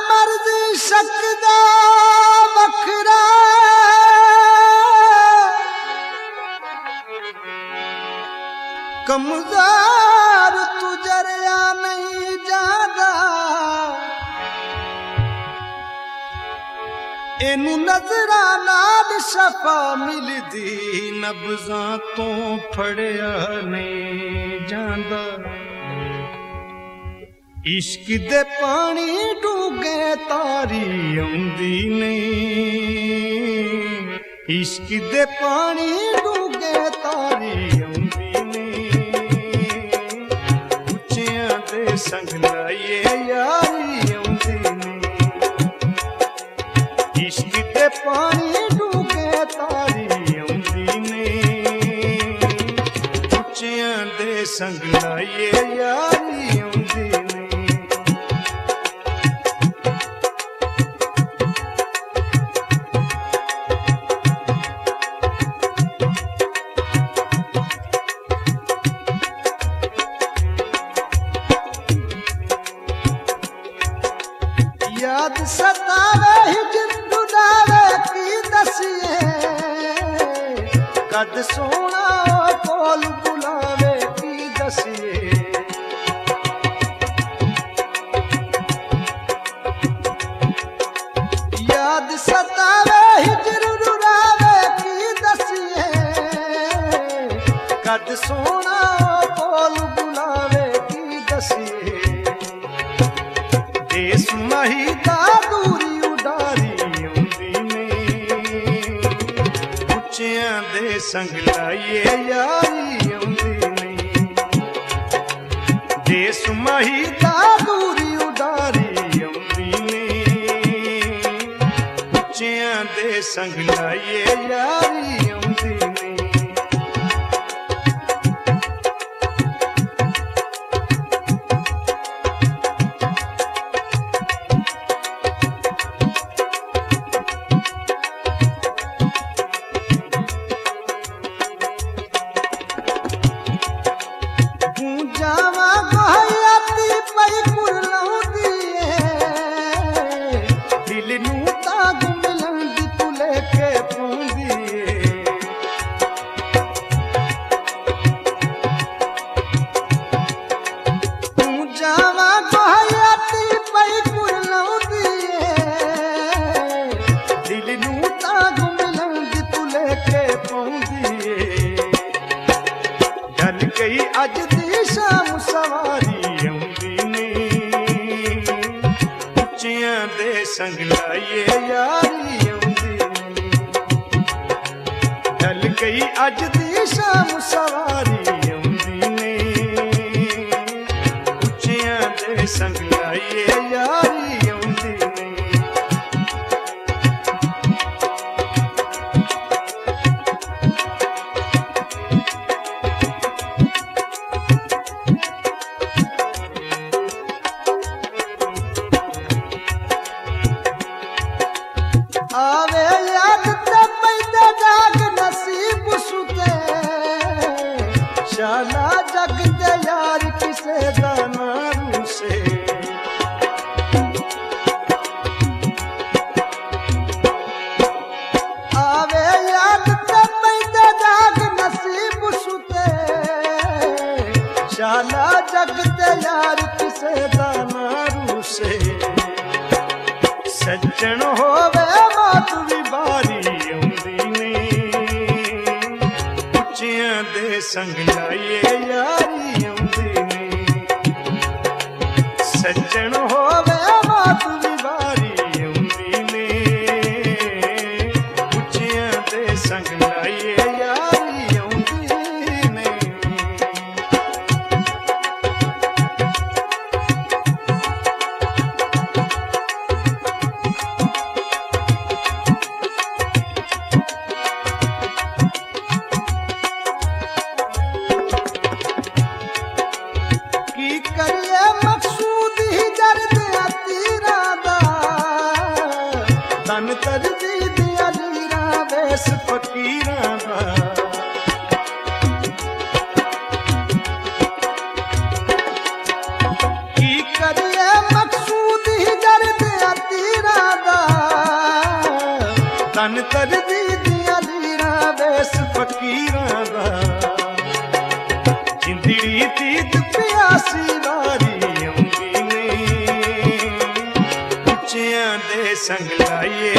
मर्द शकदा वखरा कमज़ार तुजरिया नहीं जादा इनू नजरा नाल शफा मिलदी नब्ज़ां तो फड़िया नहीं जादा इश्क दे पानी डूगे तारी आउंदी नहीं इश्क दे पानी डूगे तारी आउंदी नहीं उच्चियां दे संग लाइए यारी आउंदी नहीं इश्क दे पानी डूगे तारी आउंदी नहीं उच्चियां दे संग लाइए यारी आउंदी नहीं याद सतावे हिजर डुलावे की दसिए कद सोना कोल बुलावे की दसिए याद सतावे हिजर डुलावे की दसिए कद सोना कोल बुलावे की दसिए देश मही दा दूरी उडारी आउंदी नहीं उच्चियां दे संग लाइए यारी आउंदी नहीं देश मही दा दूरी उडारी आउंदी नहीं उच्चियां दे संग लाइए यारी आउंदी नहीं जावा गोहयाती पई कुरलाउंदी दिल नू ताग मिलन दी तू लेके पौंदी तू जावा गोहयाती पई कुरलाउंदी दिल नू ताग मिलन दी तू लेके पौंदी ढल गई अज शाम सवारी आउंदी नहीं उच्चियां दे संग लाइए यारी आउंदी नहीं ढल गई अज दी शाम सवारी आउंदी नहीं उच्चियां दे संग लाइए यारी आउंदी नहीं आवे याद ते पैदे जाग नसीब सुते शाला जग दे यार किसे दा ना रूसे आवे याद ते पैदे जाग नसीब सुते शाला जग दे यार किसे दा ना रूसे सज्जन होवे मात भी बारी आउंदी नहीं उच्चियां दे संग लाइए यारी आउंदी नहीं सज्जन होवे मात भी बारी आउंदी नहीं उच्चियां दे संग लाइए यारी आउंदी नहीं वेस फकीरां दा की करिए मकसूद ही दर्द तीरां दा तन तरदी दियां लीरां वेस फकीरां दा जिंदड़ी तीत प्यासी वारी औंदी ने उच्चियां दे संग लाइए